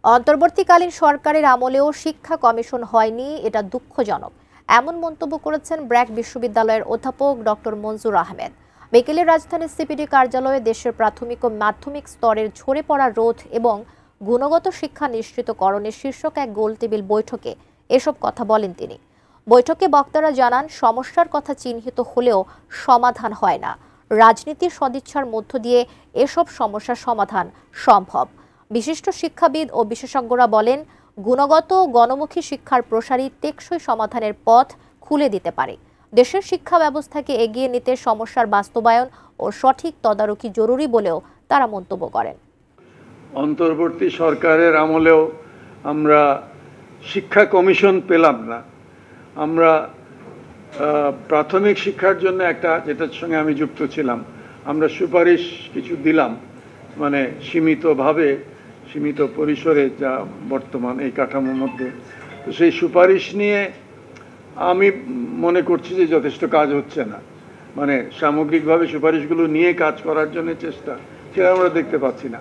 অন্তর্বর্তীকালীন সরকারের আমলেও শিক্ষা কমিশন হয়নি, এটা দুঃখজনক। এমন মন্তব্য করেছেন ব্র্যাক বিশ্ববিদ্যালয়ের অধ্যাপক ডক্টর মনজুর আহমেদ। বিকেলে রাজধানীর সিপিডি কার্যালয়ে দেশের প্রাথমিক ও মাধ্যমিক স্তরের ঝরে পড়া রোধ এবং গুণগত শিক্ষা নিশ্চিতকরণে শীর্ষক এক গোলটেবিল বৈঠকে এসব কথা বলেন তিনি। বৈঠকে বক্তারা জানান, সমস্যার কথা চিহ্নিত হলেও সমাধান হয় না। রাজনীতির সদিচ্ছার মধ্য দিয়ে এসব সমস্যার সমাধান সম্ভব। বিশিষ্ট শিক্ষাবিদ ও বিশেষজ্ঞরা বলেন, গুণগত গণমুখী শিক্ষার প্রসারী টেকসই সমাধানের পথ খুলে দিতে পারে। দেশের শিক্ষা ব্যবস্থাকে এগিয়ে নিতে সমস্যার বাস্তবায়ন ও সঠিক তদারকি জরুরি বলেও তারা মন্তব্য করেন। অন্তর্বর্তী সরকারের আমলেও আমরা শিক্ষা কমিশন পেলাম না। আমরা প্রাথমিক শিক্ষার জন্য যেটার সঙ্গে আমি যুক্ত ছিলাম, আমরা সুপারিশ কিছু দিলাম, মানে সীমিতভাবে সীমিত পরিসরে যা বর্তমান এই কাঠামোর মধ্যে। তো সেই সুপারিশ নিয়ে আমি মনে করছি যে যথেষ্ট কাজ হচ্ছে না। মানে সামগ্রিকভাবে সুপারিশগুলো নিয়ে কাজ করার জন্য চেষ্টা, সেটা আমরা দেখতে পাচ্ছি না।